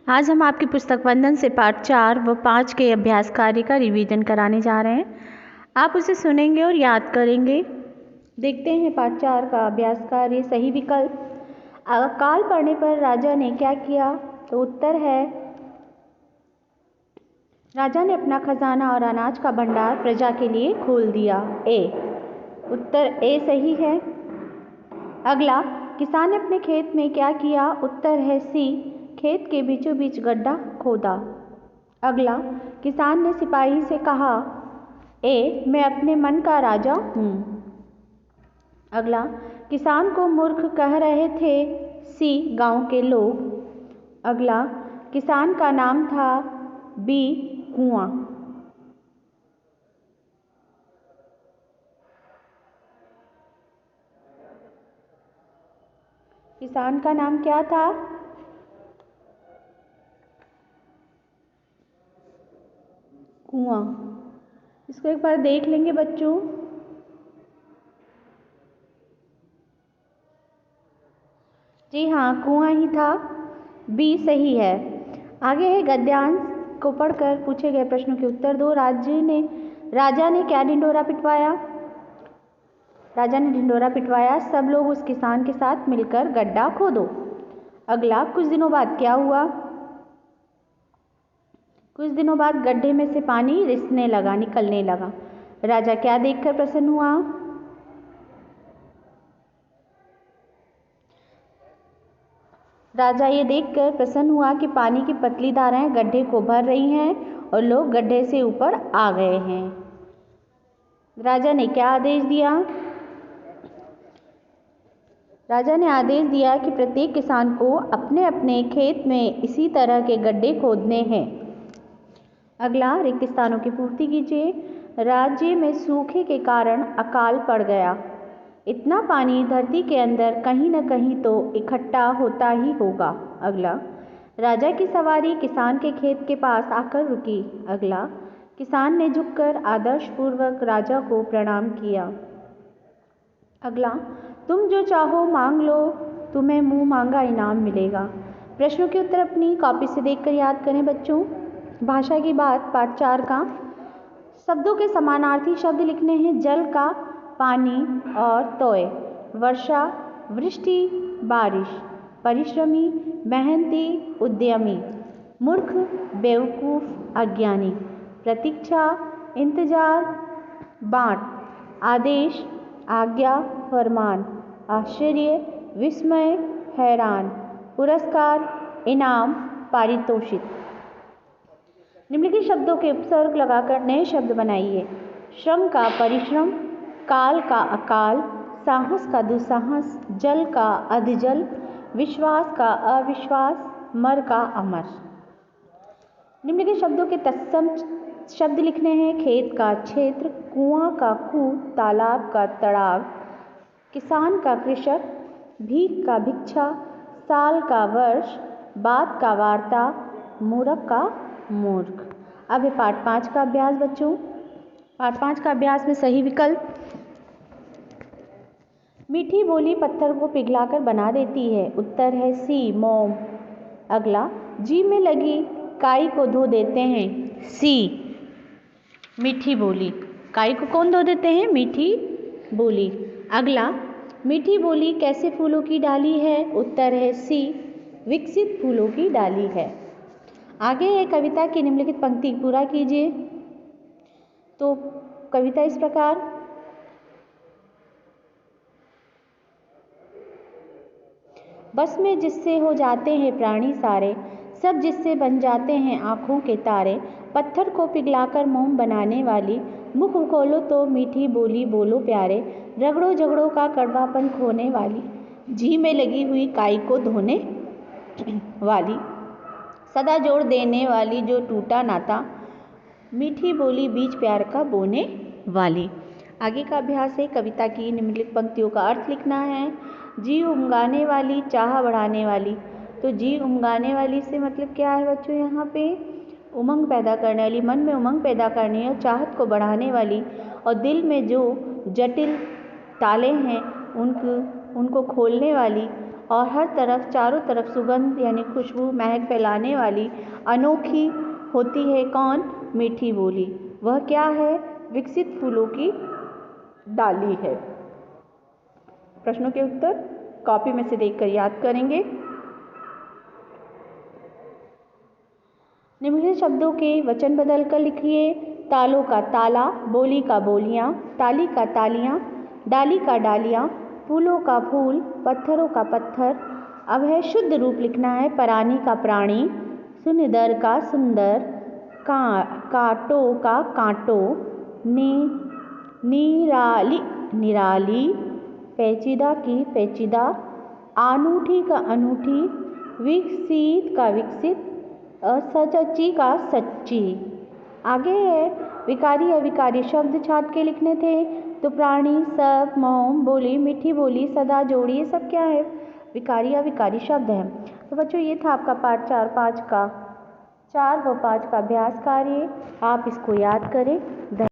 आज हम आपकी पुस्तक वंदन से पाठ 4 व 5 के अभ्यास कार्य का रिवीजन कराने जा रहे हैं। आप उसे सुनेंगे और याद करेंगे। देखते हैं पाठ 4 का अभ्यास कार्य। सही विकल्प। अकाल पड़ने पर राजा ने क्या किया? तो उत्तर है राजा ने अपना खजाना और अनाज का भंडार प्रजा के लिए खोल दिया। ए, उत्तर ए सही है। अगला, किसान ने अपने खेत में क्या किया? उत्तर है सी, खेत के बीचों बीच गड्ढा खोदा। अगला, किसान ने सिपाही से कहा, ए, मैं अपने मन का राजा हूँ। अगला, किसान को मूर्ख कह रहे थे सी, गांव के लोग। अगला, किसान का नाम था बी, कुआं। किसान का नाम क्या था? कुआं। इसको एक बार देख लेंगे बच्चों। जी हाँ, कुआं ही था। बी सही है। आगे है गद्यांश को पढ़कर पूछे गए प्रश्नों के उत्तर दो। राजा ने क्या ढिंढोरा पिटवाया? राजा ने ढिंढोरा पिटवाया, सब लोग उस किसान के साथ मिलकर गड्ढा खोदो। अगला, कुछ दिनों बाद क्या हुआ? कुछ दिनों बाद गड्ढे में से पानी रिसने लगा, निकलने लगा। राजा क्या देखकर प्रसन्न हुआ? राजा ये देखकर प्रसन्न हुआ कि पानी की पतली धाराएं गड्ढे को भर रही हैं और लोग गड्ढे से ऊपर आ गए हैं। राजा ने क्या आदेश दिया? राजा ने आदेश दिया कि प्रत्येक किसान को अपने अपने खेत में इसी तरह के गड्ढे खोदने हैं। अगला, रिक्त स्थानों की पूर्ति कीजिए। राज्य में सूखे के कारण अकाल पड़ गया। इतना पानी धरती के अंदर कहीं न कहीं तो इकट्ठा होता ही होगा। अगला, राजा की सवारी किसान के खेत के पास आकर रुकी। अगला, किसान ने झुककर आदर्शपूर्वक राजा को प्रणाम किया। अगला, तुम जो चाहो मांग लो, तुम्हें मुंह मांगा इनाम मिलेगा। प्रश्नों के उत्तर अपनी कॉपी से देखकर याद करें बच्चों। भाषा की बात पाठ 4 का। शब्दों के समानार्थी शब्द लिखने हैं। जल का पानी और तोय, वर्षा वृष्टि बारिश, परिश्रमी मेहनती उद्यमी, मूर्ख बेवकूफ अज्ञानी, प्रतीक्षा इंतजार बाट, आदेश आज्ञा फरमान, आश्चर्य विस्मय हैरान, पुरस्कार इनाम पारितोषिक। निम्नलिखित शब्दों के उपसर्ग लगाकर नए शब्द बनाइए। श्रम का परिश्रम, काल का अकाल, साहस का दुस्साहस, जल का अधजल, विश्वास का अविश्वास, मर का अमर। निम्नलिखित शब्दों के तत्सम शब्द लिखने हैं। खेत का क्षेत्र, कुआं का कुएं, तालाब का तड़ाग, किसान का कृषक, भीख का भिक्षा, साल का वर्ष, बात का वार्ता, मूर्ख का मूर्ख। अब है पाठ 5 का अभ्यास बच्चों। पाठ 5 का अभ्यास में सही विकल्प। मीठी बोली पत्थर को पिघलाकर बना देती है। उत्तर है सी, मोम। अगला, जीभ में लगी काई को धो देते हैं। सी, मीठी बोली। काई को कौन धो देते हैं? मीठी बोली। अगला, मीठी बोली कैसे फूलों की डाली है? उत्तर है सी, विकसित फूलों की डाली है। आगे है कविता की निम्नलिखित पंक्ति पूरा कीजिए। तो कविता इस प्रकार। बस में जिससे हो जाते हैं प्राणी सारे, सब जिससे बन जाते हैं आँखों के तारे, पत्थर को पिघलाकर मोम बनाने वाली, मुख खोलो तो मीठी बोली बोलो प्यारे, रगड़ो झगड़ों का कड़वापन खोने वाली, जी में लगी हुई काई को धोने वाली, सदा जोड़ देने वाली जो टूटा नाता, मीठी बोली बीज प्यार का बोने वाली। आगे का अभ्यास है कविता की निम्नलिखित पंक्तियों का अर्थ लिखना है। जी उमगाने वाली, चाह बढ़ाने वाली। तो जी उमगाने वाली से मतलब क्या है बच्चों? यहाँ पे उमंग पैदा करने वाली, मन में उमंग पैदा करने और चाहत को बढ़ाने वाली, और दिल में जो जटिल ताले हैं उनको खोलने वाली, और हर तरफ चारों तरफ सुगंध यानी खुशबू महक फैलाने वाली अनोखी होती है कौन? मीठी बोली। वह क्या है? विकसित फूलों की डाली है। प्रश्नों के उत्तर कॉपी में से देखकर याद करेंगे। निम्नलिखित शब्दों के वचन बदलकर लिखिए। तालों का ताला, बोली का बोलियां, टाली का तालियां, डाली का डालियां, फूलों का फूल, पत्थरों का पत्थर। अब है शुद्ध रूप लिखना है। प्राणी का प्राणी, सुनिदर का सुंदर, कांटों का कांटो, निराली निराली, पेचीदा की पेचीदा, अनूठी का अनूठी, विकसित का विकसित, सच्ची का सच्ची। आगे है विकारी अविकारी शब्द छाट के लिखने थे। तो प्राणी, सब, मौन, बोली, मीठी बोली, सदा, जोड़ी, ये सब क्या है? विकारी अविकारी शब्द है। तो बच्चों ये था आपका पाठ 4 व 5 का अभ्यास कार्य। आप इसको याद करें।